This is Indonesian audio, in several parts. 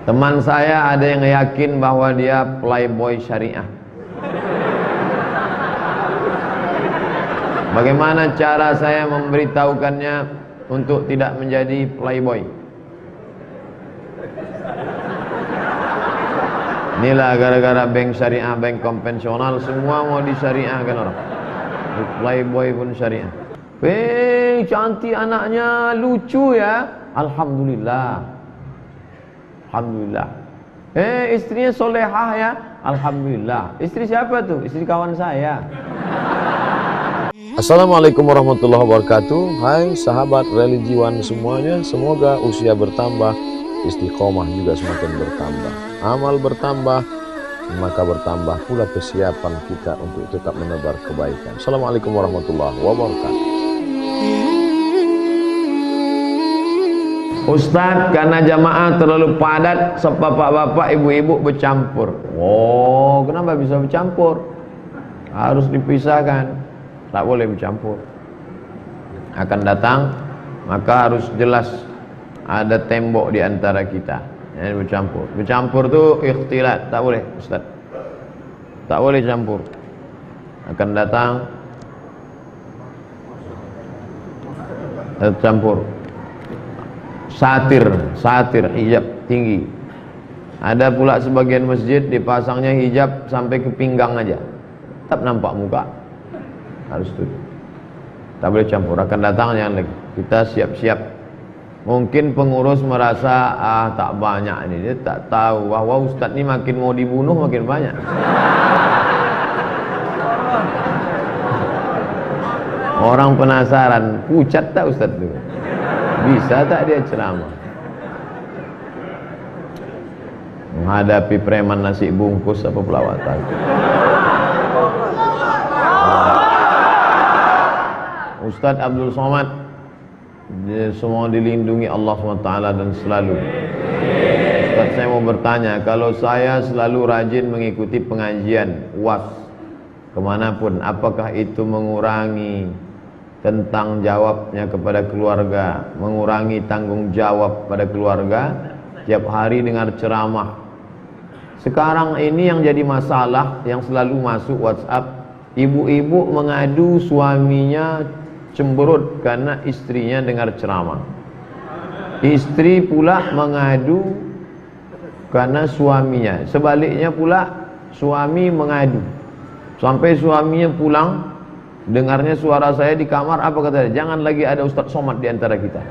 Teman saya ada yang yakin bahwa dia playboy syariah. Bagaimana cara saya memberitahukannya untuk tidak menjadi playboy? Inilah gara-gara bank syariah, bank konvensional semua mau disyariahkan orang. Playboy pun syariah. Cantik anaknya, lucu ya. Alhamdulillah. Alhamdulillah. Istrinya solehah ya. Alhamdulillah. Istri siapa tuh? Istri kawan saya. Assalamualaikum warahmatullahi wabarakatuh. Hai sahabat religiwan semuanya, semoga usia bertambah, istiqomah juga semakin bertambah, amal bertambah, maka bertambah pula kesiapan kita untuk tetap menebar kebaikan. Assalamualaikum warahmatullahi wabarakatuh. Ustaz, karena jamaah terlalu padat, bapak-bapak, ibu-ibu bercampur. Oh, kenapa bisa bercampur? Harus dipisahkan. Tak boleh bercampur. Akan datang, maka harus jelas ada tembok di antara kita. Yang bercampur. Bercampur tuh ikhtilat, tak boleh, Ustaz. Tak boleh campur. Akan datang campur. Satir, hijab tinggi. Ada pula sebagian masjid dipasangnya hijab sampai ke pinggang aja, tetap nampak muka. Harus tuh, tak boleh campur. Akan datang yang lagi, kita siap-siap. Mungkin pengurus merasa tak banyak ini, dia tak tahu bahwa Ustadz ini makin mau dibunuh makin banyak. Orang penasaran, pucat tak Ustadz tuh? Bisa tak dia ceramah? Menghadapi preman nasi bungkus apa pelawatan? Ustadz Abdul Somad, semua dilindungi Allah SWT dan selalu. Ustadz, saya mau bertanya, kalau saya selalu rajin mengikuti pengajian UAS kemanapun, apakah itu mengurangi tentang jawabnya kepada keluarga, mengurangi tanggung jawab pada keluarga, tiap hari dengar ceramah? Sekarang ini yang jadi masalah, yang selalu masuk WhatsApp, ibu-ibu mengadu suaminya cemberut karena istrinya dengar ceramah. Istri pula mengadu karena suaminya. Sebaliknya pula suami mengadu. Sampai suaminya pulang, dengarnya suara saya di kamar, apa kata dia? Jangan lagi ada Ustadz Somad di antara kita.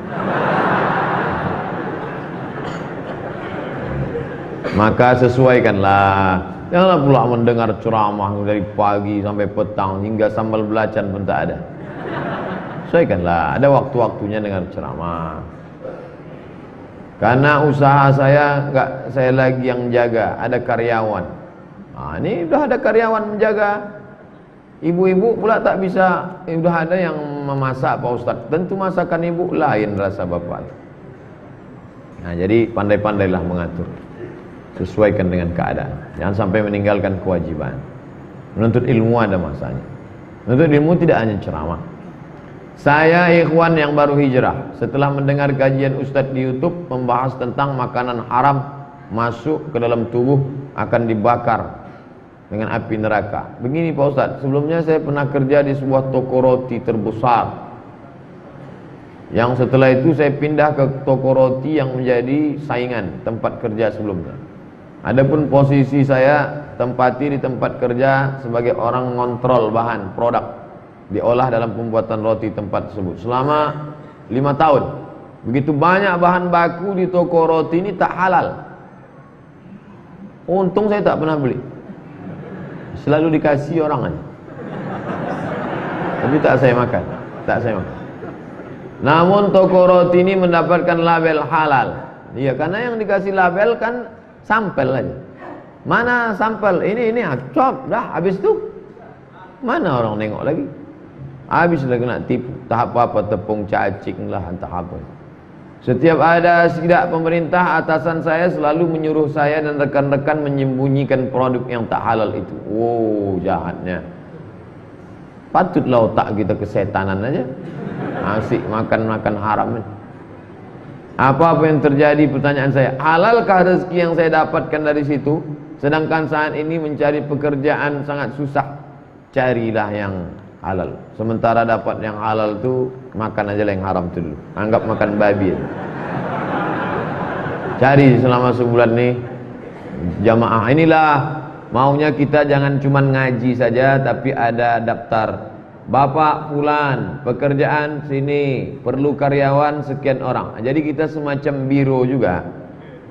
Maka sesuaikanlah. Janganlah pula mendengar ceramah dari pagi sampai petang, hingga sambal belacan pun tak ada. Sesuaikanlah, ada waktu-waktunya dengar ceramah. Karena usaha saya enggak saya lagi yang jaga, ada karyawan. Ini udah ada karyawan menjaga. Ibu-ibu pula tak bisa, udah ada yang memasak Pak Ustaz. Tentu masakan ibu lain rasa bapak. Jadi pandai-pandailah mengatur, sesuaikan dengan keadaan. Jangan sampai meninggalkan kewajiban. Menuntut ilmu ada masanya. Menuntut ilmu tidak hanya ceramah. Saya ikhwan yang baru hijrah, setelah mendengar kajian Ustadz di YouTube membahas tentang makanan haram masuk ke dalam tubuh akan dibakar dengan api neraka. Begini Pak Ustadz, sebelumnya saya pernah kerja di sebuah toko roti terbesar, yang setelah itu saya pindah ke toko roti yang menjadi saingan tempat kerja sebelumnya. Adapun posisi saya tempati di tempat kerja sebagai orang ngontrol bahan produk diolah dalam pembuatan roti tempat tersebut selama 5 tahun. Begitu banyak bahan baku di toko roti ini tak halal. Untung saya tak pernah beli, selalu dikasih orang aja. Tapi tak saya makan. Namun toko roti ini mendapatkan label halal. Iya, karena yang dikasih label kan sampel aja. Mana sampel? Ini cop dah habis tu. Mana orang nengok lagi? Habis dah kena tipu. Tahap apa tepung cacing lah, entah apa. Setiap ada sidak pemerintah, atasan saya selalu menyuruh saya dan rekan-rekan menyembunyikan produk yang tak halal itu. Oh, jahatnya. Patutlah otak kita kesetanan aja. Asyik makan haram. Apa yang terjadi? Pertanyaan saya, halalkah rezeki yang saya dapatkan dari situ? Sedangkan saat ini mencari pekerjaan sangat susah. Carilah yang halal. Sementara dapat yang halal tu, makan aja lah yang haram tu dulu. Anggap makan babi. Cari selama sebulan nih jamaah. Inilah maunya kita, jangan cuma ngaji saja, tapi ada daftar. Bapak fulan, pekerjaan sini, perlu karyawan sekian orang. Jadi kita semacam biro juga.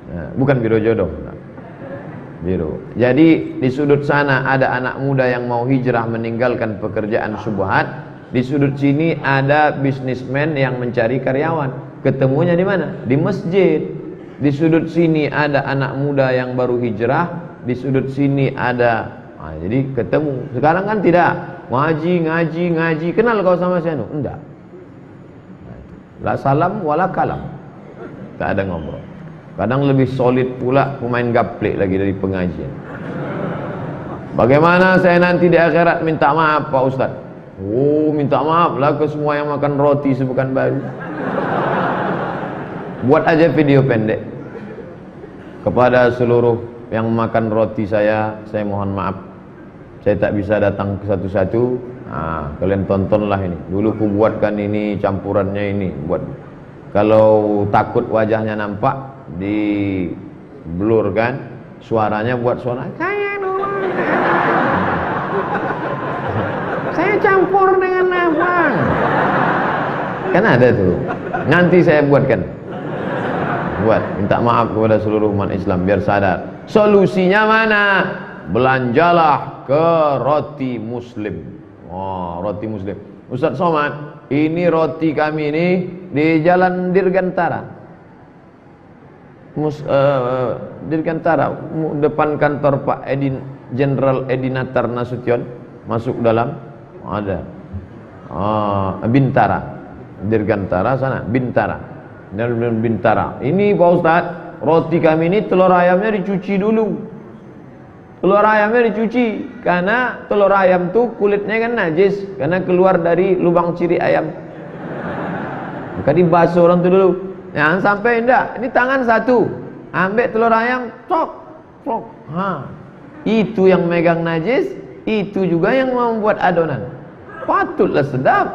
Nah, bukan biro jodoh. Nah, biro. Jadi di sudut sana ada anak muda yang mau hijrah meninggalkan pekerjaan syubhat. Di sudut sini ada bisnismen yang mencari karyawan. Ketemunya di mana? Di masjid. Di sudut sini ada anak muda yang baru hijrah. Di sudut sini ada. Nah, jadi ketemu. Sekarang kan tidak. Ngaji. Kenal kau sama saya? Enggak. La salam wala kalam. Tak ada ngobrol. Kadang lebih solid pula pemain gaplek lagi dari pengajian. Bagaimana saya nanti di akhirat minta maaf Pak Ustaz? Oh, minta maaf lah ke semua yang makan roti sepekan baru. Buat aja video pendek. Kepada seluruh yang makan roti saya mohon maaf. Saya tak bisa datang ke satu-satu. Nah, kalian tontonlah ini. Dulu ku buatkan ini, campurannya ini. Buat. Kalau takut wajahnya nampak, di blur kan, suaranya buat suara. Saya campur dengan abang. Kan ada tuh. Nanti saya buatkan. Minta maaf kepada seluruh umat Islam biar sadar. Solusinya mana? Belanjalah ke roti muslim. Oh, roti muslim. Ustaz Somad, ini roti kami ini di Jalan Dirgantara. Dirgantara, depan kantor Pak Jenderal Edinatar Nasution, masuk dalam ada. Bintara. Dirgantara sana, Bintara. Bintara. Ini Pak Ustaz, roti kami ini telur ayamnya dicuci dulu. Telur ayamnya dicuci karena telur ayam tuh kulitnya kan najis karena keluar dari lubang ciri ayam. Maka dibasuh orang tuh dulu. Jangan sampai enggak. Ini tangan satu, ambil telur ayam, cok. Itu yang megang najis, itu juga yang membuat adonan. Patutlah sedap.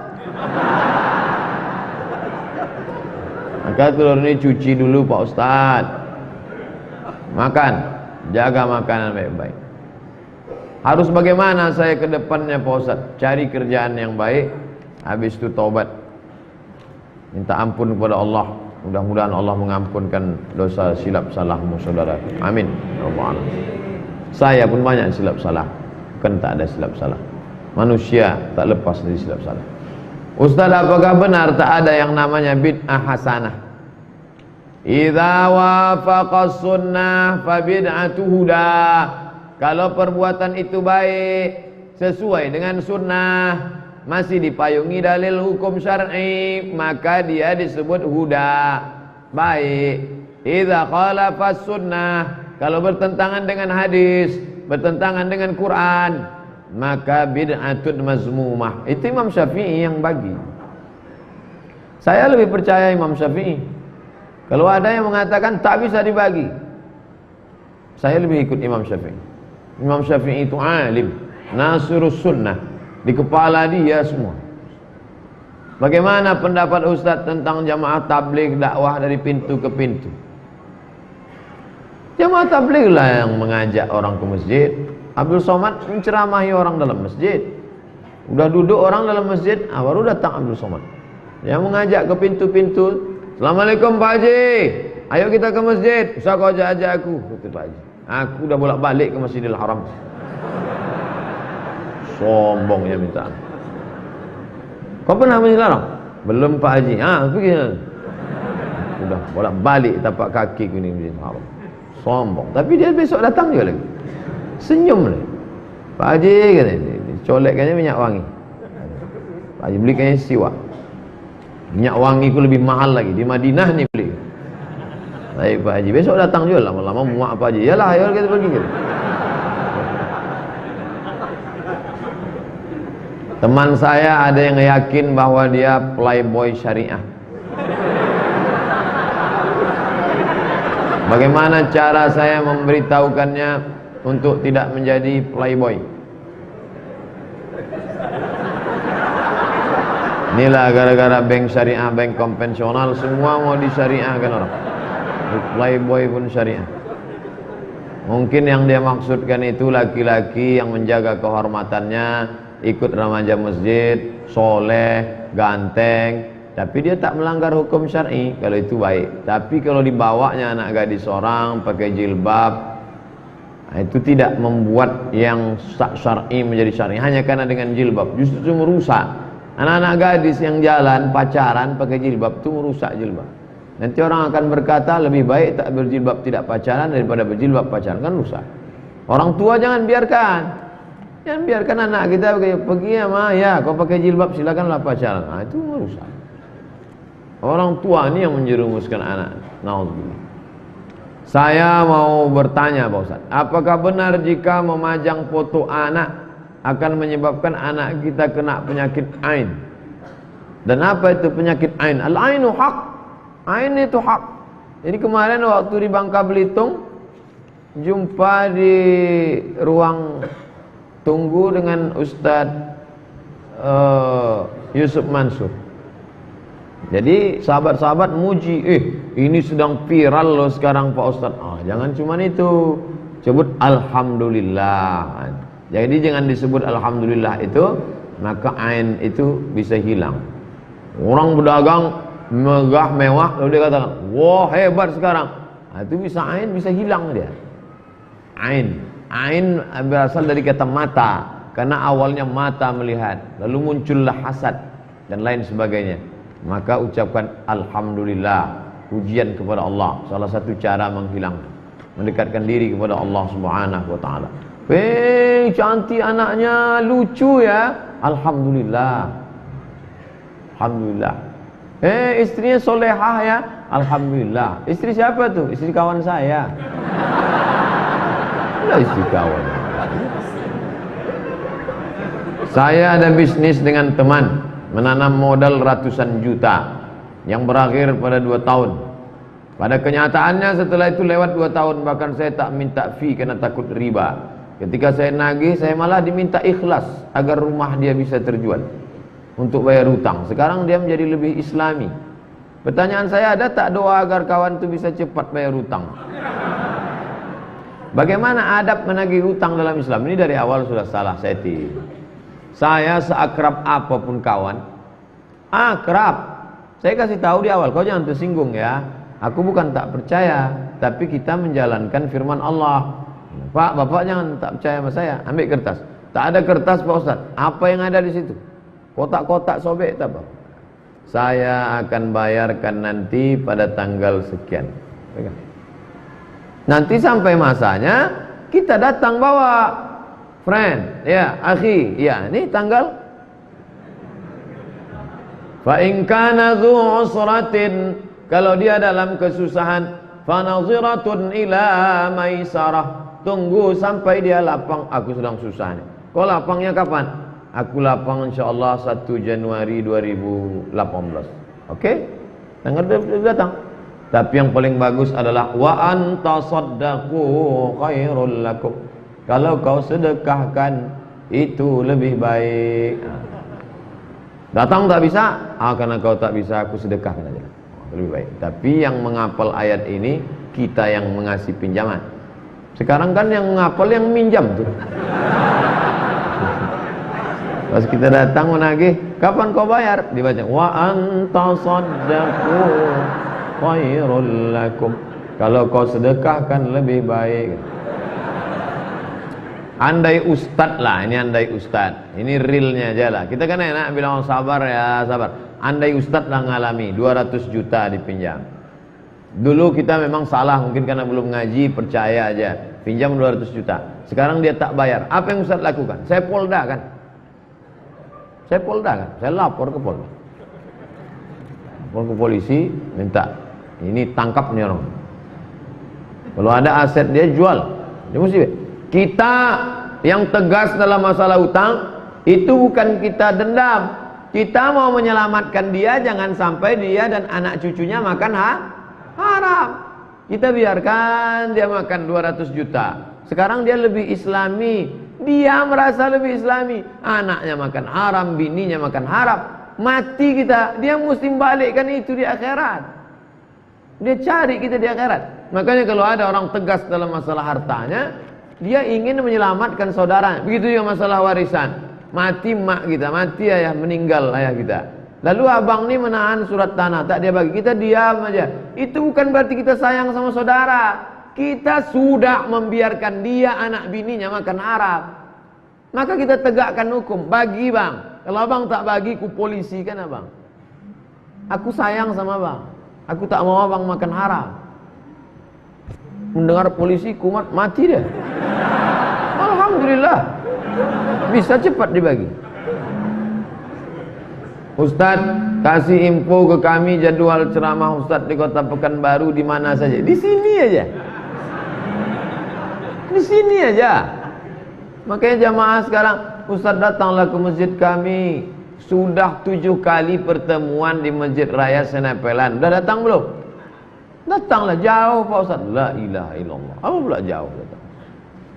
Maka telur ini cuci dulu Pak Ustaz. Makan. Jaga makanan baik-baik. Harus bagaimana saya ke depannya Pak Ustaz? Cari kerjaan yang baik, habis itu taubat. Minta ampun kepada Allah. Mudah-mudahan Allah mengampunkan dosa silap salahmu saudara. Amin. Saya pun banyak silap salah. Bukan tak ada silap salah. Manusia tak lepas dari silap salah. Ustaz, apakah benar tak ada yang namanya bid'ah hasanah? Idza wafaqa sunnah fa bid'atu huda. Kalau perbuatan itu baik, sesuai dengan sunnah, masih dipayungi dalil hukum syar'i, maka dia disebut huda, baik. Idza khalafa sunnah, kalau bertentangan dengan hadis, bertentangan dengan Quran, maka bid'atun mazmumah. Itu Imam Syafi'i yang bagi. Saya lebih percaya Imam Syafi'i. Kalau ada yang mengatakan tak bisa dibagi, saya lebih ikut Imam Syafi'i. Imam Syafi'i itu alim, nasirus sunnah, di kepala dia semua. Bagaimana pendapat Ustaz tentang jamaah tabligh dakwah dari pintu ke pintu? Jamaah tabligh lah yang mengajak orang ke masjid. Abdul Somad menceramahi orang dalam masjid. Udah duduk orang dalam masjid, baru datang Abdul Somad. Yang mengajak ke pintu-pintu. Assalamualaikum Pak Haji, ayo kita ke masjid. Usah kau ajak aku, kata Pak Haji. Aku udah bolak-balik ke Masjidil Haram. Sombongnya minta. Kau pernah Masjidil Haram? Belum Pak Haji. Pergi. Udah bolak-balik tapak kaki ke Masjidil Haram. Sombong. Tapi dia besok datang juga lagi. Senyum lagi. Pak Haji kata, colekkannya minyak wangi. Pak Haji belikannya siwak. Minyak wangi ku lebih mahal lagi. Di Madinah ni beli. Baik Pak Haji, besok datang juga lama-lama muak Pak Haji. Yalah, ayo kita pergi gitu. Teman saya ada yang yakin bahwa dia playboy syariah. Bagaimana cara saya memberitahukannya untuk tidak menjadi playboy? Inilah gara-gara bank syariah, bank konvensional semua mau disyariahkan orang. Playboy pun syariah. Mungkin yang dia maksudkan itu laki-laki yang menjaga kehormatannya, ikut remaja masjid, soleh, ganteng, tapi dia tak melanggar hukum syar'i. Kalau itu baik. Tapi kalau dibawanya anak gadis orang pakai jilbab, itu tidak membuat yang syar'i menjadi syar'i hanya karena dengan jilbab, justru merusak. Anak-anak gadis yang jalan pacaran pakai jilbab itu merusak jilbab. Nanti orang akan berkata lebih baik tak berjilbab tidak pacaran daripada berjilbab pacaran, kan rusak. Orang tua jangan biarkan. Jangan biarkan anak kita pergi ya ma, ya kau pakai jilbab silakanlah pacaran. Nah, itu merusak. Orang tua ini yang menjerumuskan anak. Nauzubillah. Saya mau bertanya Pak Ustaz, apakah benar jika memajang foto anak akan menyebabkan anak kita kena penyakit ain? Dan apa itu penyakit ain? Al-ainu haq. Ain itu hak. Jadi kemarin waktu di Bangka Belitung jumpa di ruang tunggu dengan Ustadz Yusuf Mansur. Jadi sahabat-sahabat muji, ini sedang viral loh sekarang Pak Ustadz. Jangan cuma itu, sebut Alhamdulillah. Jadi jangan disebut Alhamdulillah itu, maka ain itu bisa hilang. Orang berdagang megah mewah, lalu dia katakan, wah hebat sekarang. Itu bisa ain, bisa hilang dia. Ain berasal dari kata mata, karena awalnya mata melihat, lalu muncullah hasad dan lain sebagainya. Maka ucapkan Alhamdulillah, pujian kepada Allah, salah satu cara menghilangkan, mendekatkan diri kepada Allah Subhanahu wa taala. Cantik anaknya, lucu ya, Alhamdulillah. Alhamdulillah. Istrinya solehah ya, Alhamdulillah. Istri siapa tuh? Istri kawan saya. Istri kawan. Saya ada bisnis dengan teman, menanam modal ratusan juta yang berakhir pada 2 tahun. Pada kenyataannya setelah itu lewat 2 tahun, bahkan saya tak minta fee karena takut riba. Ketika saya nagih, saya malah diminta ikhlas agar rumah dia bisa terjual untuk bayar hutang. Sekarang dia menjadi lebih islami. Pertanyaan saya, ada tak doa agar kawan itu bisa cepat bayar hutang? Bagaimana adab menagih hutang dalam Islam? Ini dari awal sudah salah setting. Saya seakrab apapun kawan, akrab. Saya kasih tahu di awal, kau jangan tersinggung ya. Aku bukan tak percaya, tapi kita menjalankan firman Allah. Pak, bapak jangan tak percaya sama saya. Ambil kertas. Tak ada kertas Pak Ustaz. Apa yang ada di situ? Kotak-kotak sobek tak apa. Saya akan bayarkan nanti pada tanggal sekian. Nanti sampai masanya kita datang bawa friend, ya, akhi, ya, ini tanggal. Fa in kana dzu usratin, kalau dia dalam kesusahan, fa nadhiratun ila maisarah, tunggu sampai dia lapang. Aku sedang susah nih. Kau lapangnya kapan? Aku lapang insyaallah 1 Januari 2018. Oke? Tanggal datang. Tapi yang paling bagus adalah wa anta saddaqu khairul lakum. Kalau kau sedekahkan itu lebih baik. Datang tak bisa? Karena kau tak bisa, aku sedekahkan aja. Lebih baik. Tapi yang menghafal ayat ini kita yang mengasih pinjaman. Sekarang kan yang menghafal yang minjam tuh. Pas kita datang menagih, kapan kau bayar? Dibaca wa anta saddaqu khairul lakum. Kalau kau sedekahkan lebih baik. Andai ustad lah, ini andai ustad. Ini realnya aja lah. Kita kan enak bilang sabar ya, sabar. Andai ustad lah ngalami 200 juta dipinjam. Dulu kita memang salah, mungkin karena belum ngaji, percaya aja. Pinjam 200 juta. Sekarang dia tak bayar. Apa yang ustad lakukan? Saya polda kan. Saya lapor ke polda. Lapor ke polisi, minta ini tangkap nih orang. Kalau ada aset dia jual. Dia mesti. Kita yang tegas dalam masalah hutang itu bukan kita dendam. Kita mau menyelamatkan dia, jangan sampai dia dan anak cucunya makan haram. Kita biarkan dia makan 200 juta. Sekarang dia lebih islami. Dia merasa lebih islami. Anaknya makan haram, bininya makan haram. Mati kita. Dia mesti balikkan itu di akhirat. Dia cari kita di akhirat. Makanya kalau ada orang tegas dalam masalah hartanya, dia ingin menyelamatkan saudaranya. Begitu juga masalah warisan. Mati mak kita, mati ayah, meninggal ayah kita. Lalu abang ni menahan surat tanah, tak dia bagi. Kita diam aja. Itu bukan berarti kita sayang sama saudara. Kita sudah membiarkan dia anak bininya makan haram. Maka kita tegakkan hukum. Bagi bang. Kalau abang tak bagi, ku polisi kan abang. Aku sayang sama abang. Aku tak mau abang makan haram. Mendengar polisi kumat, mati dia. Alhamdulillah. Bisa cepat dibagi. Ustaz, kasih info ke kami jadwal ceramah Ustaz di Kota Pekanbaru di mana saja. Di sini aja. Di sini aja. Makanya jamaah sekarang, Ustaz datanglah ke masjid kami. Sudah 7 kali pertemuan di Masjid Raya Senepelan. Sudah datang belum? Datanglah, jauh Pak Ustaz. La ilaha illallah. Apa pula jauh datang?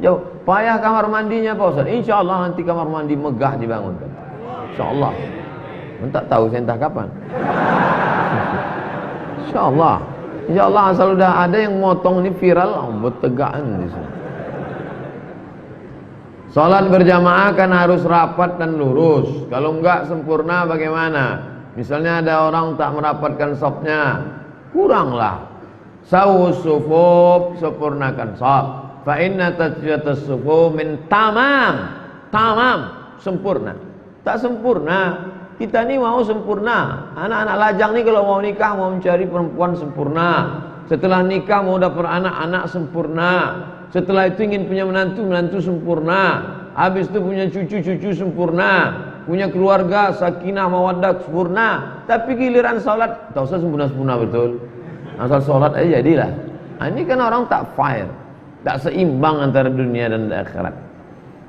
Jauh. Payah kamar mandinya Pak Ustaz. InsyaAllah nanti kamar mandi megah dibangunkan. InsyaAllah. Tak tahu saya entah kapan. InsyaAllah. InsyaAllah asal sudah ada yang motong ini viral, bertegaan di sini. Salat berjamaah kan harus rapat dan lurus. Kalau enggak sempurna bagaimana? Misalnya ada orang tak merapatkan safnya, kuranglah. Sawus sufuf, sempurnakan saf. Fa inna tasfiyatas sufuf min tamam. Tamam, sempurna. Tak sempurna. Kita ni mau sempurna. Anak-anak lajang ni kalau mau nikah, mau mencari perempuan sempurna. Setelah nikah mau dapat anak-anak sempurna. Setelah itu ingin punya menantu sempurna. Habis itu punya cucu sempurna. Punya keluarga sakinah mawaddah sempurna. Tapi giliran salat tak usah sempurna-sempurna betul. Asal salat aja jadilah. Ini kan orang tak fair, tak seimbang antara dunia dan akhirat.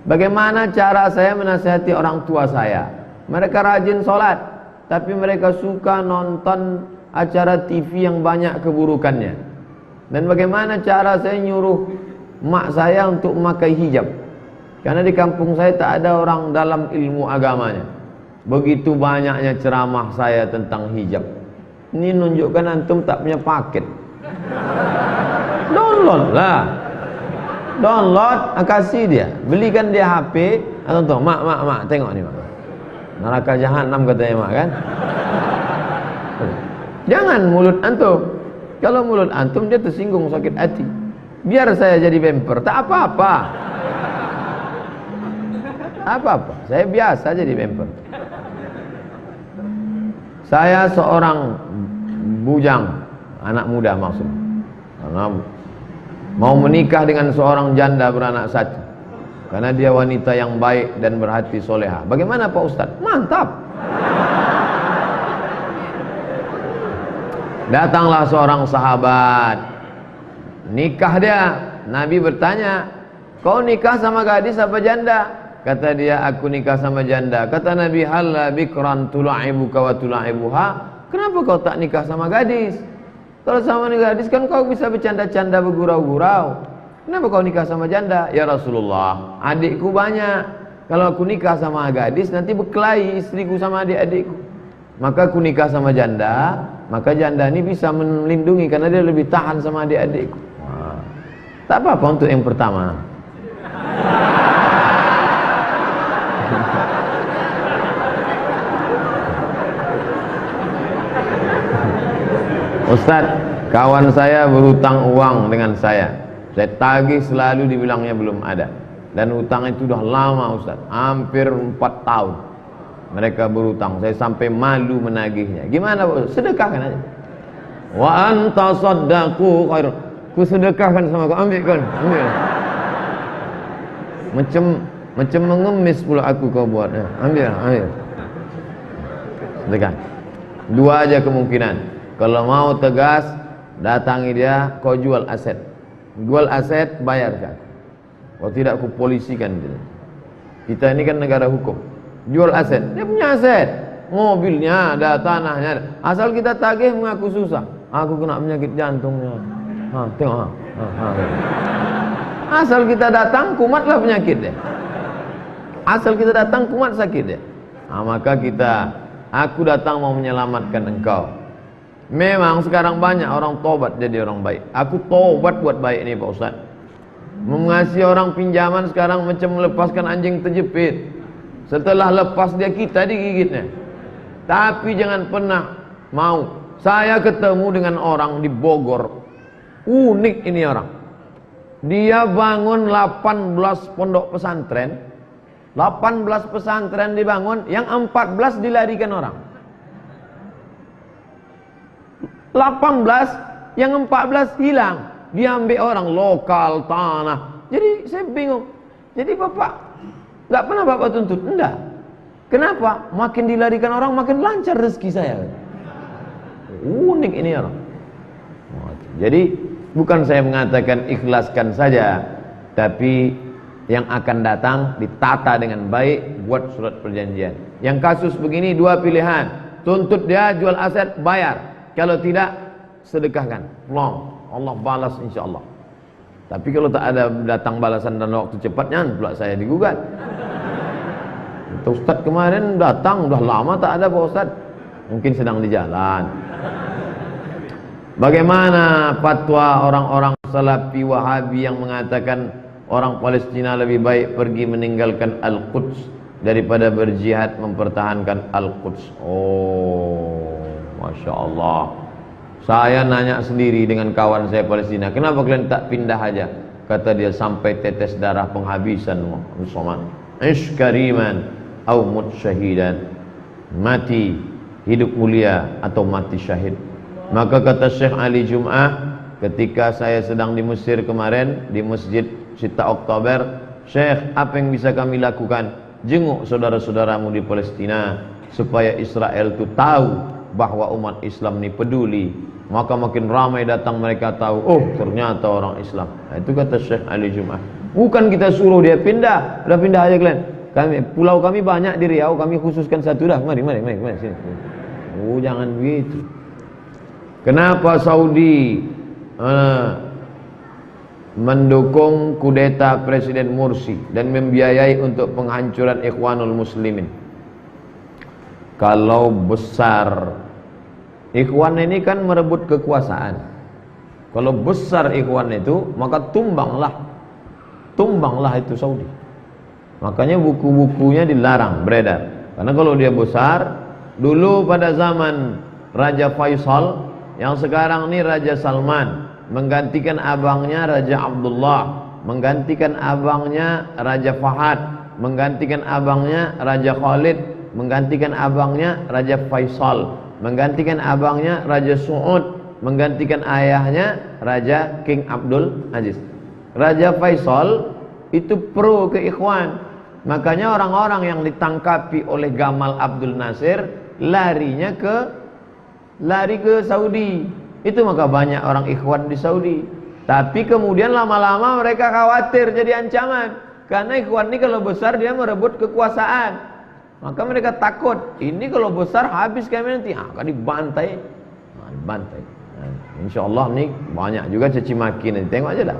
Bagaimana cara saya menasihati orang tua saya? Mereka rajin sholat, tapi mereka suka nonton acara TV yang banyak keburukannya. Dan bagaimana cara saya nyuruh mak saya untuk memakai hijab? Karena di kampung saya tak ada orang dalam ilmu agamanya. Begitu banyaknya ceramah saya tentang hijab. Ini nunjukkan antum tak punya paket. Download lah. Download, kasih dia. Belikan dia HP. Atau mak, tengok ni mak. Neraka jahanam katanya mak kan. Jangan mulut antum. Kalau mulut antum dia tersinggung sakit hati. Biar saya jadi bemper, tak apa-apa. Apa-apa, saya biasa jadi bemper. Saya seorang bujang, anak muda maksudnya. Karena mau menikah dengan seorang janda beranak satu. Karena dia wanita yang baik dan berhati soleha. Bagaimana Pak Ustadz? Mantap. Datanglah seorang sahabat, nikah dia. Nabi bertanya, kau nikah sama gadis apa janda? Kata dia, aku nikah sama janda. Kata Nabi, halla bikran tula'ibuka wa tula'ibuha. Kenapa kau tak nikah sama gadis? Kalau sama gadis kan kau bisa bercanda-canda, bergurau-gurau. Kenapa kau nikah sama janda? Ya Rasulullah, adikku banyak. Kalau aku nikah sama gadis, nanti berkelahi istriku sama adik-adikku. Maka aku nikah sama janda, maka janda ini bisa melindungi karena dia lebih tahan sama adik-adikku. Nah, tak apa-apa untuk yang pertama. Ustaz, kawan saya berutang uang dengan saya. Saya tagih selalu dibilangnya belum ada. Dan utang itu sudah lama Ustaz, hampir 4 tahun mereka berutang. Saya sampai malu menagihnya. Gimana Pak Ustaz? Sedekahkan aja. Wa anta saddaqu khair. Ku sedekahkan sama kau, ambil. Macam mengemis pula aku kau buat. Ambil. Sedekah. 2 aja kemungkinan. Kalau mau tegas, datangi dia, kau jual aset. Jual aset, bayar kan. Kalau tidak, aku polisikan dia. Kita ini kan negara hukum. Jual aset, dia punya aset, mobilnya ada, tanahnya ada. Asal kita tagih mengaku susah. Aku kena penyakit jantungnya. Tengok asal kita datang kumatlah penyakit dia, asal kita datang kumat sakit dia. Maka aku datang mau menyelamatkan engkau. Memang sekarang banyak orang tobat jadi orang baik. Aku tobat buat baik nih Pak Ustaz. Mengasihi orang pinjaman sekarang macam melepaskan anjing terjepit. Setelah lepas dia kita digigitnya. Tapi jangan pernah mau. Saya ketemu dengan orang di Bogor. Unik ini orang. Dia bangun 18 pondok pesantren. 18 pesantren dibangun, yang 14 dilarikan orang. 18, yang 14 hilang, diambil orang lokal, tanah. Jadi saya bingung. Jadi Bapak nggak pernah Bapak tuntut? Enggak. Kenapa? Makin dilarikan orang makin lancar rezeki saya. Unik ini orang. Jadi bukan saya mengatakan ikhlaskan saja, tapi yang akan datang ditata dengan baik, buat surat perjanjian. Yang kasus begini dua pilihan, tuntut dia jual aset, bayar. Kalau tidak, sedekahkan, plong, Allah balas insya Allah. Tapi kalau tak ada datang balasan dan waktu cepatnya, pula saya digugat. Ustaz kemarin datang, udah lama tak ada Pak Ustaz. Mungkin sedang di jalan. Bagaimana fatwa orang-orang Salafi Wahabi yang mengatakan orang Palestina lebih baik pergi meninggalkan Al-Quds daripada berjihad mempertahankan Al-Quds? Oh, Masya Allah. Saya nanya sendiri dengan kawan saya Palestina, kenapa kalian tak pindah aja? Kata dia, sampai tetes darah penghabisan Muhammad. Ish kariman au mut syahidan. Mati hidup mulia atau mati syahid. Maka kata Syekh Ali Jum'ah, ketika saya sedang di Mesir kemarin, di Masjid Sita Oktober, Syekh, apa yang bisa kami lakukan? Jenguk saudara-saudaramu di Palestina supaya Israel itu tahu bahwa umat Islam ini peduli. Maka makin ramai datang, mereka tahu, oh ternyata orang Islam. Nah, itu kata Syekh Ali Jum'ah. Bukan kita suruh dia pindah, udah pindah aja kalian. Pulau kami banyak di Riau, kami khususkan satu dah. Mari sini. Oh, jangan begitu. Kenapa Saudi mendukung kudeta Presiden Mursi dan membiayai untuk penghancuran Ikhwanul Muslimin? Kalau besar Ikhwan ini kan merebut kekuasaan. Kalau besar Ikhwan itu, maka tumbanglah itu Saudi. Makanya buku-bukunya dilarang beredar. Karena kalau dia besar, dulu pada zaman Raja Faisal, yang sekarang ini Raja Salman, menggantikan abangnya Raja Abdullah, menggantikan abangnya Raja Fahad, menggantikan abangnya Raja Khalid, menggantikan abangnya Raja Faisal, menggantikan abangnya Raja Suud, menggantikan ayahnya Raja King Abdul Aziz. Raja Faisal itu pro ke Ikhwan. Makanya orang-orang yang ditangkapi oleh Gamal Abdul Nasir lari ke Saudi. Itu maka banyak orang Ikhwan di Saudi. Tapi kemudian lama-lama mereka khawatir jadi ancaman. Karena Ikhwan ini kalau besar dia merebut kekuasaan. Maka mereka takut, ini kalau besar habis kami nanti, akan dibantai. Dibantai. Insya Allah nih banyak juga caci maki nanti. Tengok aja dah.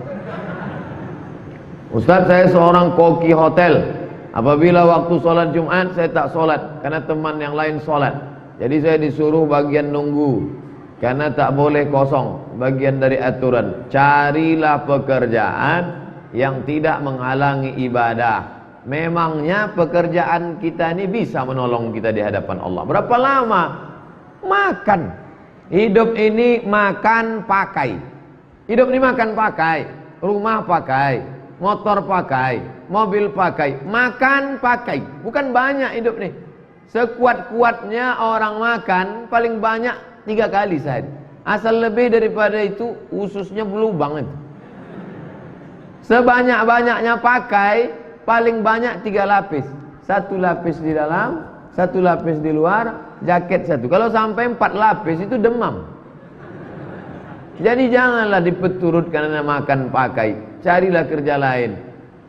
Ustaz, saya seorang koki hotel. Apabila waktu sholat Jumat saya tak sholat karena teman yang lain sholat. Jadi saya disuruh bagian nunggu karena tak boleh kosong, bagian dari aturan. Carilah pekerjaan yang tidak menghalangi ibadah. Memangnya pekerjaan kita ini bisa menolong kita di hadapan Allah. Berapa lama? Makan. Hidup ini makan pakai. Hidup ini makan pakai. Rumah pakai, motor pakai, mobil pakai, makan pakai. Bukan banyak hidup nih. Sekuat-kuatnya orang makan paling banyak 3 kali sehari. Asal lebih daripada itu ususnya berlubang itu. Sebanyak-banyaknya pakai paling banyak 3 lapis. 1 lapis di dalam, 1 lapis di luar, jaket 1. Kalau sampai 4 lapis itu demam. Jadi janganlah dipeturut karena makan pakai. Carilah kerja lain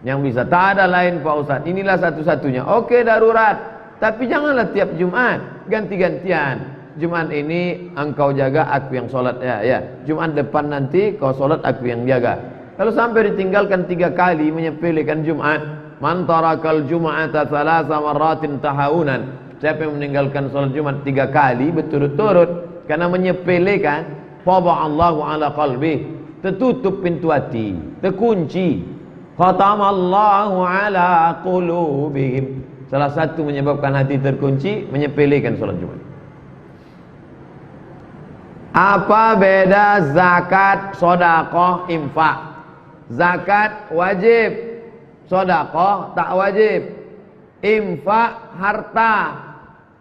yang bisa. Tak ada lain Pak Ustadz, inilah satu-satunya. Oke, darurat. Tapi janganlah tiap Jumat ganti-gantian. Jumat ini engkau jaga, aku yang sholat. Ya. Jumat depan nanti kau sholat, aku yang jaga. Kalau sampai ditinggalkan 3 kali menyepelekan Jumat, man tarakal jum'ata thalatha marratin tahawunan. Siapa yang meninggalkan sholat Jumat 3 kali berturut-turut karena menyepelekan, taba'allahu ala qalbi, tertutup pintu hati, terkunci. Khatamallahu ala qulubihim. Salah satu menyebabkan hati terkunci, menyepelekan sholat Jumat. Apa beda zakat, sedekah, infak? Zakat wajib, sedekah tak wajib. Infak harta.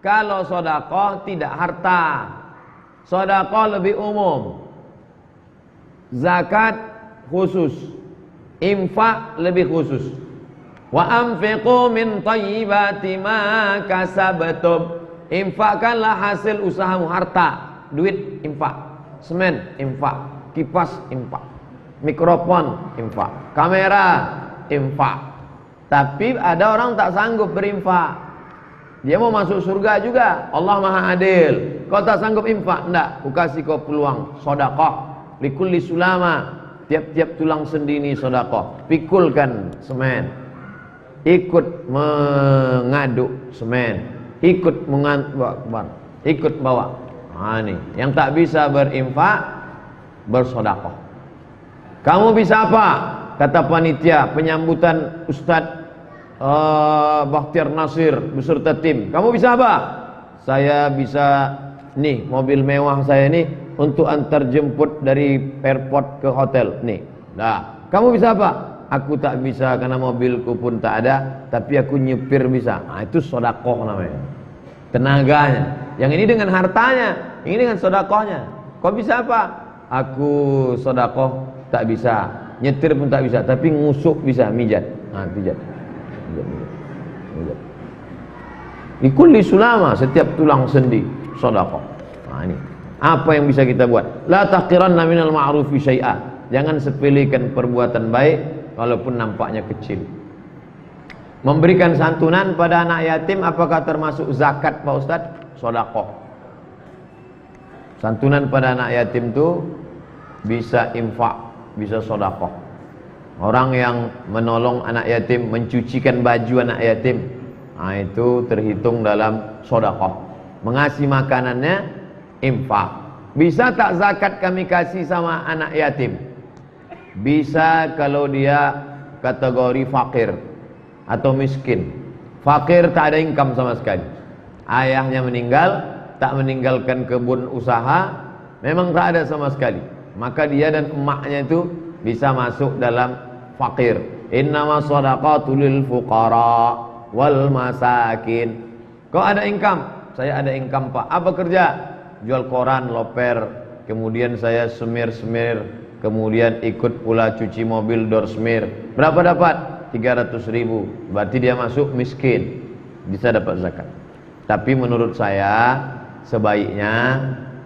Kalau sedekah tidak harta. Sedekah lebih umum. Zakat khusus. Infak lebih khusus. Wa anfiqu min thayyibati ma kasabtum. Infakkanlah hasil usahamu, harta, duit infak, semen infak, kipas infak, mikrofon infak, kamera infak. Tapi ada orang tak sanggup berinfak. Dia mau masuk surga juga. Allah Maha Adil. Kau tak sanggup infak? Enggak, aku kasih kau peluang sedekah. Likulli sulama, tiap-tiap tulang sendi ini sedekah. Pikulkan semen, ikut mengaduk semen, ikut ikut bawa. Ini yang tak bisa berinfak, bersedekah. Kamu bisa apa? Kata panitia penyambutan Ustadz Bakhtiar Nasir beserta tim. Kamu bisa apa? Saya bisa nih, mobil mewah saya nih untuk antar jemput dari airport ke hotel nih. Nah, kamu bisa apa? Aku tak bisa karena mobilku pun tak ada, tapi aku nyepir bisa. Nah, itu sedekah namanya. Tenaganya. Yang ini dengan hartanya, ini dengan sedekahnya. Kau bisa apa? Aku sedekah tak bisa, nyetir pun tak bisa, tapi ngusuk bisa, mijat. Nah, pijat. Mijat. Likulli sulama, setiap tulang sendi sedekah. Nah, ini. Apa yang bisa kita buat? La tahqiranna minal ma'rufi syai'a. Jangan sepelekan perbuatan baik walaupun nampaknya kecil. Memberikan santunan pada anak yatim apakah termasuk zakat, Pak Ustaz? Sedekah. Santunan pada anak yatim itu bisa infak, bisa sedekah. Orang yang menolong anak yatim, mencucikan baju anak yatim, nah itu terhitung dalam sedekah. Mengasih makanannya infak. Bisa tak zakat kami kasih sama anak yatim? Bisa kalau dia kategori fakir atau miskin. Fakir tak ada income sama sekali. Ayahnya meninggal, tak meninggalkan kebun usaha, memang tak ada sama sekali. Maka dia dan emaknya itu bisa masuk dalam fakir. Innama shadaqatu lil fuqara wal masakin. Kau ada income? Saya ada income, Pak. Apa kerja? Jual koran, loper, kemudian saya semir-semir, kemudian ikut pula cuci mobil, door semir. Berapa dapat? 300.000. Berarti dia masuk miskin, bisa dapat zakat. Tapi menurut saya sebaiknya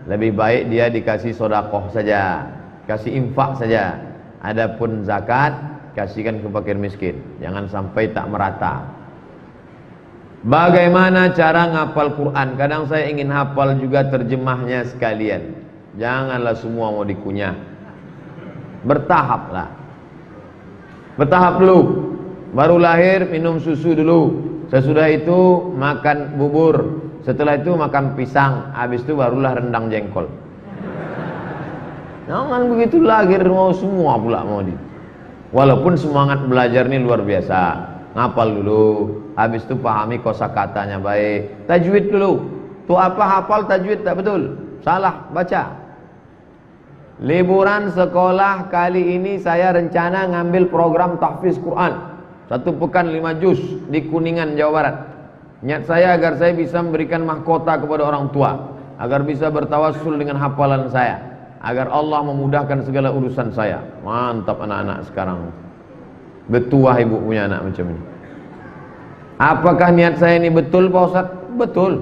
lebih baik dia dikasih sedekah saja, kasih infak saja. Adapun zakat kasihkan ke fakir miskin, jangan sampai tak merata. Bagaimana cara ngapal Quran? Kadang saya ingin hafal juga terjemahnya sekalian. Janganlah semua mau dikunyah. Bertahaplah. Bertahap dulu. Baru lahir minum susu dulu. Sesudah itu makan bubur. Setelah itu makan pisang. Habis itu barulah rendang jengkol. Jangan begitu lahir mau semua pula mau di. Walaupun semangat belajar ini luar biasa. Ngapal dulu, habis itu pahami kosakatanya baik. Tajwid dulu. Tuh apa hafal tajwid tak betul? Salah baca. Liburan sekolah kali ini saya rencana ngambil program tahfiz Quran 1 pekan 5 juz di Kuningan, Jawa Barat. Niat saya agar saya bisa memberikan mahkota kepada orang tua, agar bisa bertawassul dengan hafalan saya, agar Allah memudahkan segala urusan saya. Mantap anak-anak sekarang. Betuah ibu punya anak macam ini. Apakah niat saya ini betul, Pak Ustaz? Betul.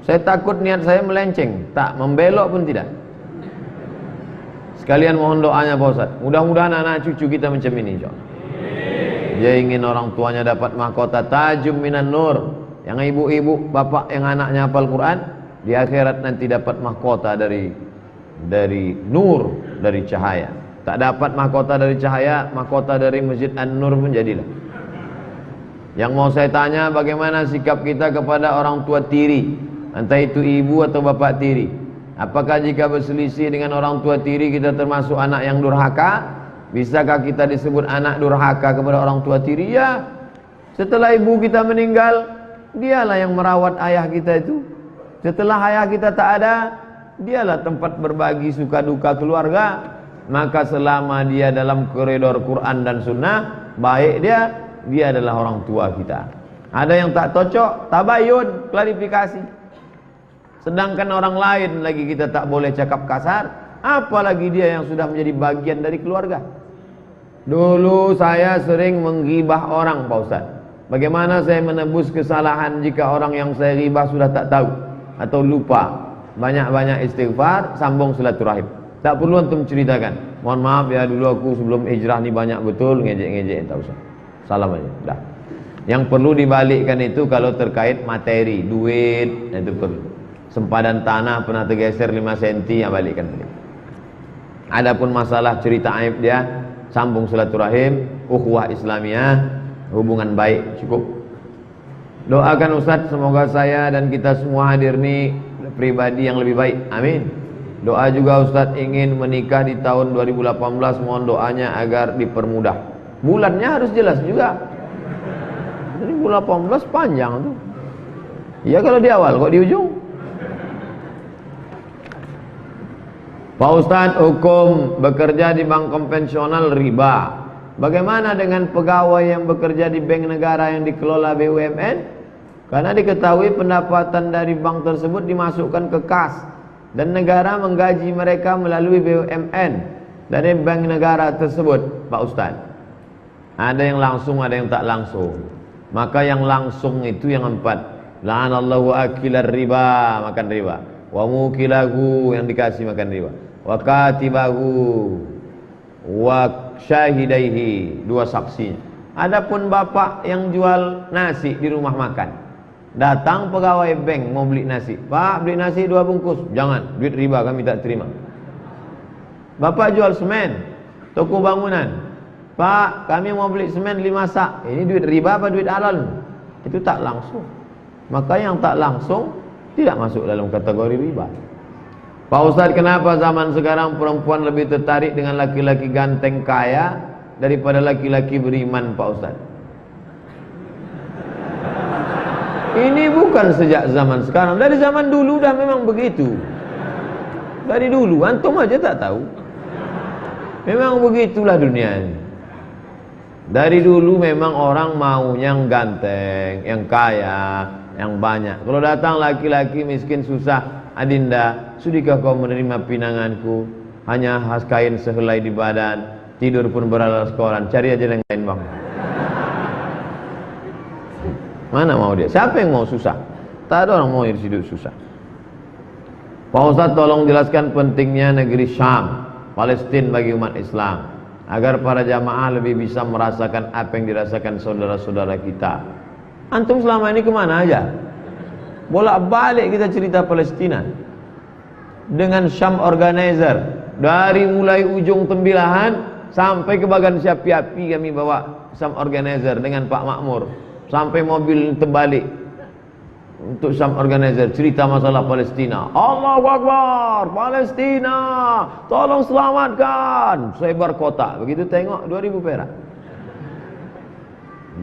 Saya takut niat saya melenceng, tak membelok pun tidak. Sekalian mohon doanya Pak Ustaz. Mudah-mudahan anak cucu kita macam ini, insyaallah. Dia ingin orang tuanya dapat mahkota tajum minan nur. Yang ibu-ibu, bapak yang anaknya hafal Quran, di akhirat nanti dapat mahkota dari nur, dari cahaya. Tak dapat mahkota dari cahaya, mahkota dari Masjid An-Nur pun jadilah. Yang mau saya tanya, bagaimana sikap kita kepada orang tua tiri, entah itu ibu atau bapak tiri? Apakah jika berselisih dengan orang tua tiri kita termasuk anak yang durhaka? Bisakah kita disebut anak durhaka kepada orang tua tiri? Ya. Setelah ibu kita meninggal, dialah yang merawat ayah kita itu. Setelah ayah kita tak ada, dialah tempat berbagi suka duka keluarga. Maka selama dia dalam koridor Quran dan Sunnah, baik dia adalah orang tua kita. Ada yang tak cocok, tabayun, klarifikasi. Sedangkan orang lain lagi kita tak boleh cakap kasar, apalagi dia yang sudah menjadi bagian dari keluarga. Dulu saya sering menggibah orang, Pak Ustaz. Bagaimana saya menebus kesalahan jika orang yang saya gibah sudah tak tahu atau lupa? Banyak-banyak istighfar, sambung silaturahim. Tak perlu antum ceritakan. Mohon maaf ya, dulu aku sebelum hijrah ni banyak betul ngejek-ngejek, tak usah. Salam aja, dah. Yang perlu dibalikkan itu kalau terkait materi, duit, itu perlu. Sempadan tanah pernah tergeser 5 cm, yang balikkan balik. Adapun masalah cerita aib dia, sambung silaturahim, ukhuwah Islamiyah, hubungan baik, cukup. Doakan Ustaz, semoga saya dan kita semua hadir ni pribadi yang lebih baik. Amin. Doa juga Ustaz ingin menikah di tahun 2018, mohon doanya agar dipermudah. Bulannya harus jelas juga. 2018 panjang tuh. Ya kalau di awal, kok di ujung? Pak Ustaz, hukum bekerja di bank konvensional riba. Bagaimana dengan pegawai yang bekerja di bank negara yang dikelola BUMN? Karena diketahui pendapatan dari bank tersebut dimasukkan ke kas dan negara menggaji mereka melalui BUMN dari bank negara tersebut, Pak Ustaz. Ada yang langsung, ada yang tak langsung. Maka yang langsung itu yang 4. La'anallahu akilar riba, makan riba. Wa mukilahu, yang dikasih makan riba. Wa katibahu wa syahidaihi, 2 saksinya. Adapun bapak yang jual nasi di rumah makan, datang pegawai bank mau beli nasi. Pak, beli nasi 2 bungkus. Jangan, duit riba kami tak terima. Bapak jual semen, toko bangunan. Pak, kami mau beli semen 5 sak. Ini duit riba apa duit halal? Itu tak langsung. Maka yang tak langsung tidak masuk dalam kategori riba. Pak Ustaz, kenapa zaman sekarang perempuan lebih tertarik dengan laki-laki ganteng kaya daripada laki-laki beriman, Pak Ustaz? Ini bukan sejak zaman sekarang, dari zaman dulu dah memang begitu. Dari dulu, antum aja tak tahu. Memang begitulah dunia ini. Dari dulu memang orang mau yang ganteng, yang kaya, yang banyak. Kalau datang laki-laki miskin susah, adinda, sudikah kau menerima pinanganku? Hanya khas kain sehelai di badan, tidur pun beralas koran. Cari aja yang lain bang. Mana mau dia? Siapa yang mau susah? Tak ada orang mau hidup susah. Pak Ustaz, tolong jelaskan pentingnya negeri Syam, Palestina bagi umat Islam, agar para jamaah lebih bisa merasakan apa yang dirasakan saudara-saudara kita. Antum selama ini kemana aja? Bolak-balik kita cerita Palestina dengan Syam Organizer. Dari mulai ujung Tembilahan sampai ke Bagan Syapi-api kami bawa Syam Organizer dengan Pak Makmur. Sampai mobil terbalik untuk Syam Organizer, cerita masalah Palestina. Allahu Akbar, Palestina, tolong selamatkan. Sebar kota, begitu tengok 2000 perak.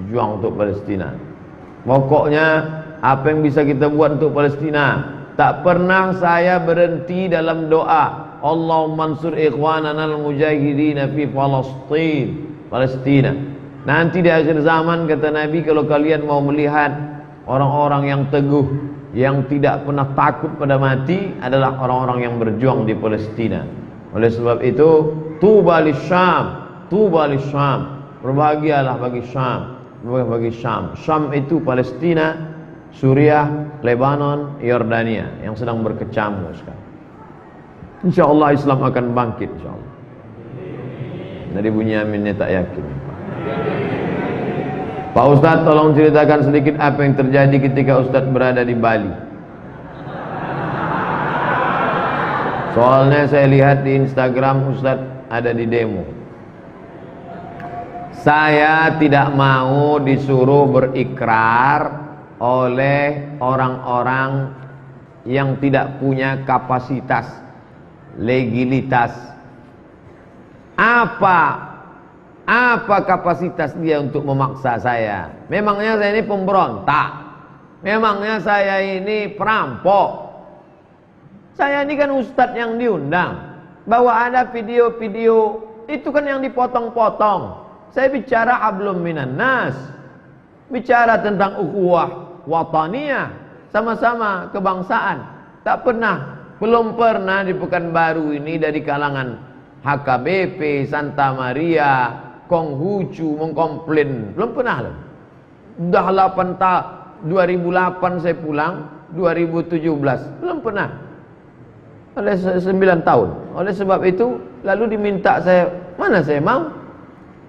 Juang untuk Palestina. Pokoknya apa yang bisa kita buat untuk Palestina. Tak pernah saya berhenti dalam doa. Allahumma ansur ikhwanana al-mujahidin fi Palestina. Nanti di akhir zaman kata Nabi, kalau kalian mau melihat orang-orang yang teguh, yang tidak pernah takut pada mati, adalah orang-orang yang berjuang di Palestina. Oleh sebab itu, tuba lisyam, tuba lisyam, berbahagialah bagi Syam, bagi Syam. Syam itu Palestina, Suriah, Lebanon, Yordania yang sedang berkecamuk sekarang. InsyaAllah Islam akan bangkit, insyaAllah. Dari Bunyaminnya tak yakin. Pak Ustaz, tolong ceritakan sedikit apa yang terjadi ketika Ustaz berada di Bali. Soalnya saya lihat di Instagram Ustadz ada di demo. Saya tidak mau disuruh berikrar oleh orang-orang yang tidak punya kapasitas, legalitas. Apa kapasitas dia untuk memaksa saya? Memangnya saya ini pemberontak? Memangnya saya ini perampok? Saya ini kan ustadz yang diundang. Bahwa ada video-video itu kan yang dipotong-potong. Saya bicara hablum minan nas, bicara tentang ukhuwah wataniyah, sama-sama kebangsaan. Belum pernah di Pekanbaru ini dari kalangan HKBP, Santa Maria, Konghucu mengkomplain. Belum pernah loh. Udah 2008 saya pulang, 2017 belum pernah. Oleh 9 tahun. Oleh sebab itu lalu diminta saya, mana saya mau?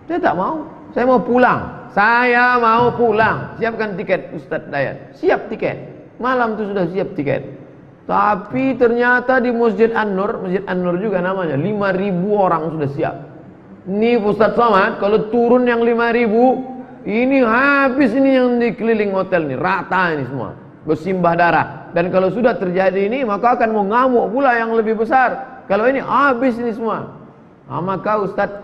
Saya tak mau. Saya mau pulang. Saya mau pulang. Siapkan tiket Ustadz Dayat. Siap tiket. Malam itu sudah siap tiket. Tapi ternyata di Masjid An-Nur juga namanya, 5.000 orang sudah siap. Ini Ustadz Somad, kalau turun yang 5.000, ini habis ini yang dikeliling hotel ini, rata ini semua, bersimbah darah. Dan kalau sudah terjadi ini, maka akan mengamuk pula yang lebih besar. Kalau ini habis ini semua. Maka Ustadz,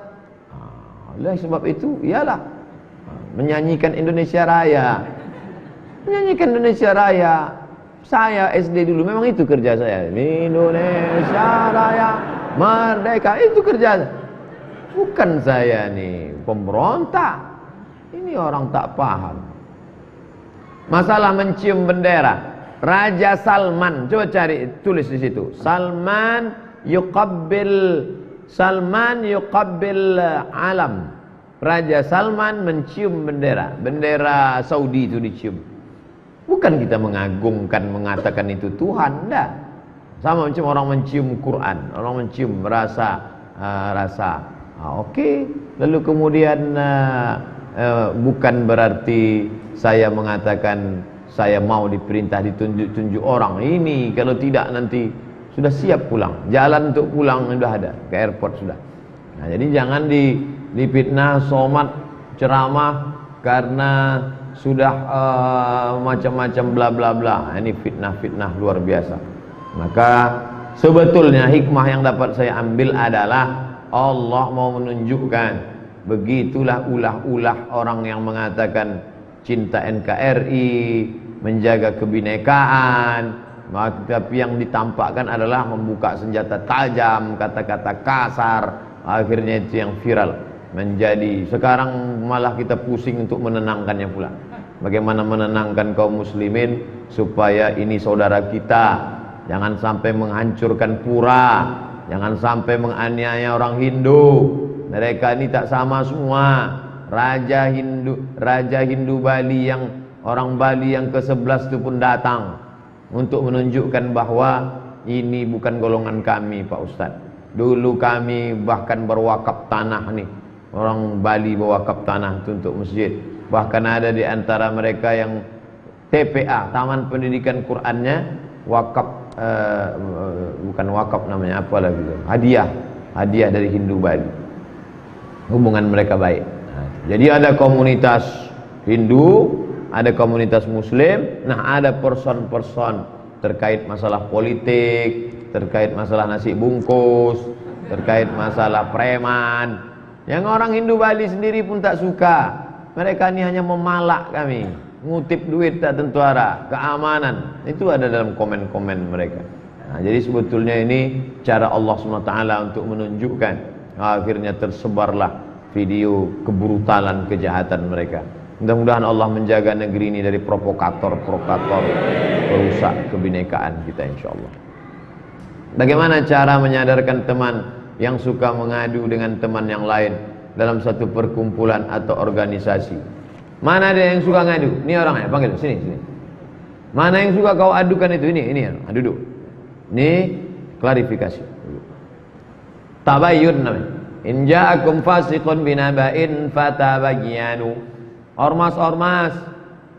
oleh sebab itu, ialah menyanyikan Indonesia Raya. Menyanyikan Indonesia Raya. Saya SD dulu memang itu kerja saya. Indonesia Raya merdeka, itu kerja. Bukan saya nih pemberontak. Ini orang tak paham. Masalah mencium bendera. Raja Salman, coba cari, tulis di situ. Salman yuqabbil alam. Raja Salman mencium bendera. Bendera Saudi itu dicium. Bukan kita mengagungkan, mengatakan itu Tuhan, enggak. Sama macam orang mencium Quran, orang mencium rasa. Oke. Lalu kemudian bukan berarti saya mengatakan saya mau diperintah ditunjuk-tunjuk orang. Ini kalau tidak nanti sudah siap pulang. Jalan untuk pulang sudah ada, ke airport sudah. Nah, jadi jangan difitnah Somad ceramah karena sudah macam-macam bla bla bla. Ini fitnah-fitnah luar biasa. Maka sebetulnya hikmah yang dapat saya ambil adalah Allah mau menunjukkan, begitulah ulah-ulah orang yang mengatakan cinta NKRI, menjaga kebinekaan, tapi yang ditampakkan adalah membuka senjata tajam, kata-kata kasar. Akhirnya itu yang viral menjadi. Sekarang malah kita pusing untuk menenangkannya pula. Bagaimana menenangkan kaum muslimin supaya ini saudara kita, jangan sampai menghancurkan pura, jangan sampai menganiaya orang Hindu. Mereka ini tak sama semua. Raja Hindu Bali, yang orang Bali yang ke-11 itu pun datang untuk menunjukkan bahwa ini bukan golongan kami, Pak Ustadz. Dulu kami bahkan berwakaf tanah nih. Orang Bali berwakaf tanah itu untuk masjid. Bahkan ada di antara mereka yang TPA, Taman Pendidikan Qur'annya, wakaf, bukan wakaf namanya, apa lagi itu? Hadiah dari Hindu Bali. Hubungan mereka baik. Nah, jadi ada komunitas Hindu, ada komunitas Muslim. Nah, ada person-person terkait masalah politik, terkait masalah nasi bungkus, terkait masalah preman. Yang orang Hindu Bali sendiri pun tak suka. Mereka ini hanya memalak kami, ngutip duit tak tentu arah, keamanan. Itu ada dalam komen-komen mereka. Nah, jadi sebetulnya ini cara Allah SWT untuk menunjukkan. Akhirnya tersebarlah video kebrutalan, kejahatan mereka. Mudah-mudahan Allah menjaga negeri ini dari provokator-provokator perusak kebinekaan kita, insyaallah. Bagaimana cara menyadarkan teman yang suka mengadu dengan teman yang lain dalam satu perkumpulan atau organisasi? Mana ada yang suka ngadu? Ini orangnya, panggil sini. Mana yang suka kau adukan itu? Ini duduk. Ini klarifikasi. Tabayyun namanya. In ja'akum fasiqun binaba'in fatabayyanu. Ormas-ormas,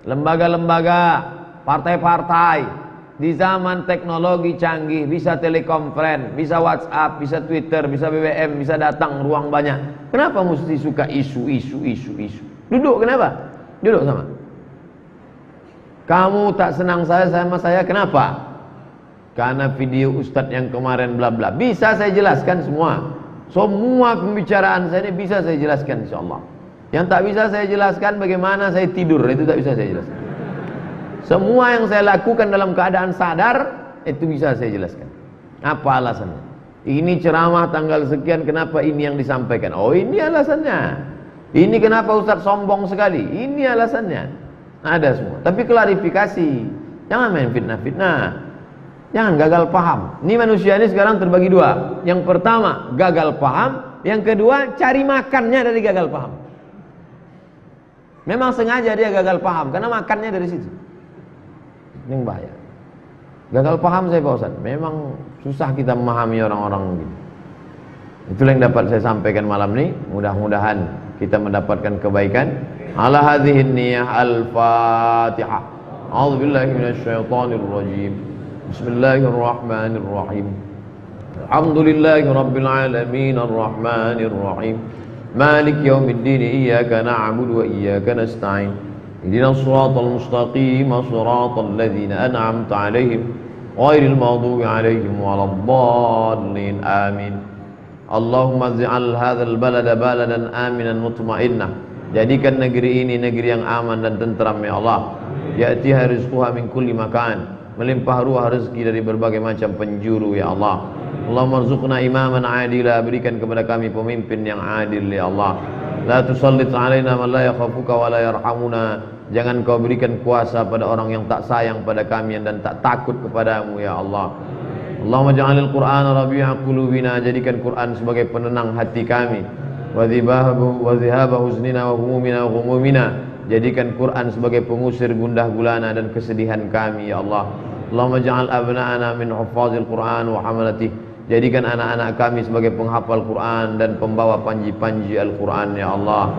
lembaga-lembaga, partai-partai di zaman teknologi canggih, bisa telekonferen, bisa WhatsApp, bisa Twitter, bisa BBM, bisa datang ruang banyak. Kenapa mesti suka isu? Duduk, kenapa? Duduk sama. Kamu tak senang sama saya, kenapa? Karena video ustadz yang kemarin bla bla. Bisa saya jelaskan semua. Semua pembicaraan saya ini bisa saya jelaskan insyaallah. Yang tak bisa saya jelaskan bagaimana saya tidur, itu tak bisa saya jelaskan. Semua yang saya lakukan dalam keadaan sadar, itu bisa saya jelaskan. Apa alasannya? Ini ceramah tanggal sekian, kenapa ini yang disampaikan? Oh, ini alasannya. Ini kenapa Ustaz sombong sekali? Ini alasannya. Ada semua. Tapi klarifikasi. Jangan main fitnah-fitnah. Jangan gagal paham. Ini manusia ini sekarang terbagi dua. Yang pertama, gagal paham. Yang kedua, cari makannya dari gagal paham. Memang sengaja dia gagal paham, karena makannya dari situ. Ini bahaya. Gagal paham saya Pak Ustaz. Memang susah kita memahami orang-orang gitu. Itulah yang dapat saya sampaikan malam ini. Mudah-mudahan kita mendapatkan kebaikan. Ala hadhihi niyyah al-Fatihah. A'udzubillahi minasyaitonir rajim. Bismillahirrahmanirrahim. Alhamdulillahi rabbil alamin arrahmanir rahim. Malik yaumiddin iyyaka na'budu wa iyyaka nasta'in. اهدنا الصراط المستقيم صراط الذين أنعمت عليهم غير المغضوب عليهم ولا الضالين آمين اللهم اجعل هذا البلد بلدا آمنا مطمئنا. Jadikan negeri ini negeri yang aman dan tentram ya Allah. Ya'tiha rizquha min kulli makan. Melimpah ruah rezeki dari berbagai macam penjuru ya Allah. Allahumma rzuqna imaman adila. Berikan kepada kami pemimpin yang adil ya Allah. La tusallit alaina man la yakhafuka wa la yarhamuna. Jangan kau berikan kuasa pada orang yang tak sayang pada kami dan tak takut kepadamu ya Allah. Allahumma ja'alil Qur'ana rabi'a qulubina. Jadikan Quran sebagai penenang hati kami. Wa dhihaba huznina wa humumina wa humumina. Jadikan Quran sebagai pengusir gundah gulana dan kesedihan kami ya Allah. Allahumma ja'al abna'ana min huffazil Qur'an wa hamalatih. Jadikan anak-anak kami sebagai penghafal Quran dan pembawa panji-panji Al-Quran ya Allah.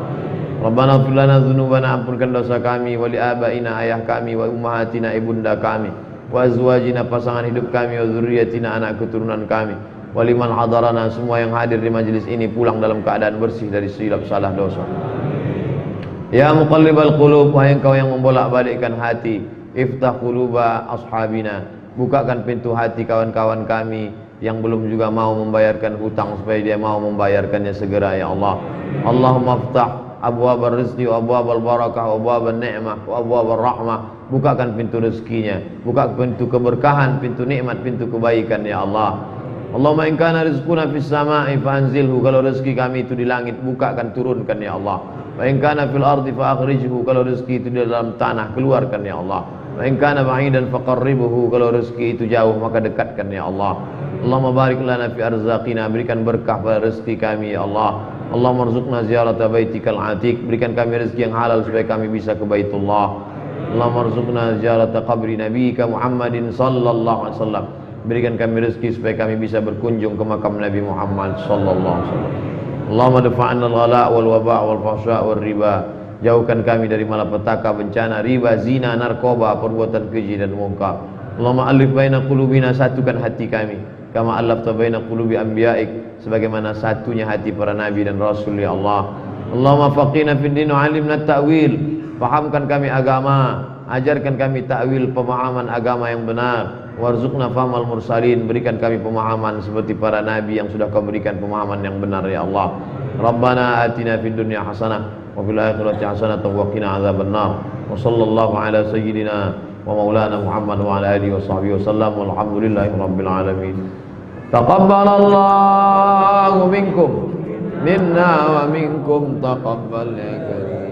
Rabbana ighfir lana dzunubana, ampunkan dosa kami, wa li abaina, ayah kami, wa ummahatina, ibunda kami, wa azwajina, pasangan hidup kami, wa dzurriyyatina, anak keturunan kami, wa liman hadarana, semua yang hadir di majelis ini pulang dalam keadaan bersih dari silap salah dosa. Ya muqallibal qulub, wahai engkau yang membolak-balikkan hati, iftah quluba ashabina, bukakan pintu hati kawan-kawan kami yang belum juga mau membayarkan hutang supaya dia mau membayarkannya segera ya Allah. Allahumma iftah abwabar rizqi wa abwabal barakah wa abwabal ni'mah wa abwabal rahmah. Bukakan pintu rezekinya, buka pintu keberkahan, pintu nikmat, pintu kebaikan ya Allah. Allahumma in kana rizquna fis sama'i fanzilhu. Kalau rezeki kami itu di langit, bukakan, turunkan ya Allah. Wa in kana fil ardi fa akhrijhu. Kalau rezeki itu di dalam tanah, keluarkan ya Allah. Wa in kana ba'idan faqarribhu. Kalau rezeki itu jauh, maka dekatkan ya Allah. Allahumma barik lana fi arzaqina. Berikan berkah pada rezeki kami ya Allah. Allahumma rzuqna ziyarata baitikal atiq. Berikan kami rezeki yang halal supaya kami bisa ke Baitullah. Allahumma rzuqna ziyarata qabri nabiyika Muhammadin sallallahu alaihi wasallam. Berikan kami rezeki supaya kami bisa berkunjung ke makam Nabi Muhammad sallallahu alaihi wasallam. Allahumma dafa'na al-ghala wal waba' wal fahsya' wal riba. Jauhkan kami dari malapetaka, bencana, riba, zina, narkoba, perbuatan keji dan mungkar. Allahumma alif baina qulubina. Satukan hati kami kama alafta baina qulubi anbiya'ik, sebagaimana satunya hati para nabi dan rasul ya Allah. Allahumma faqina fid din wa 'allimna ta'wil. Fahamkan kami agama, ajarkan kami ta'wil, pemahaman agama yang benar. Warzuqna fahmal mursalin. Berikan kami pemahaman seperti para nabi yang sudah kau berikan pemahaman yang benar ya Allah. Rabbana atina fid dunya hasanah wa fil akhirati hasanah wa qina adzabannar. Wa sallallahu ala sayyidina wa maulana Muhammad wa ala alihi wa sahbihi wasallam. Walhamdulillahi rabbil alamin. Taqabbalallahu minkum minna wa minkum taqabbal ya karim.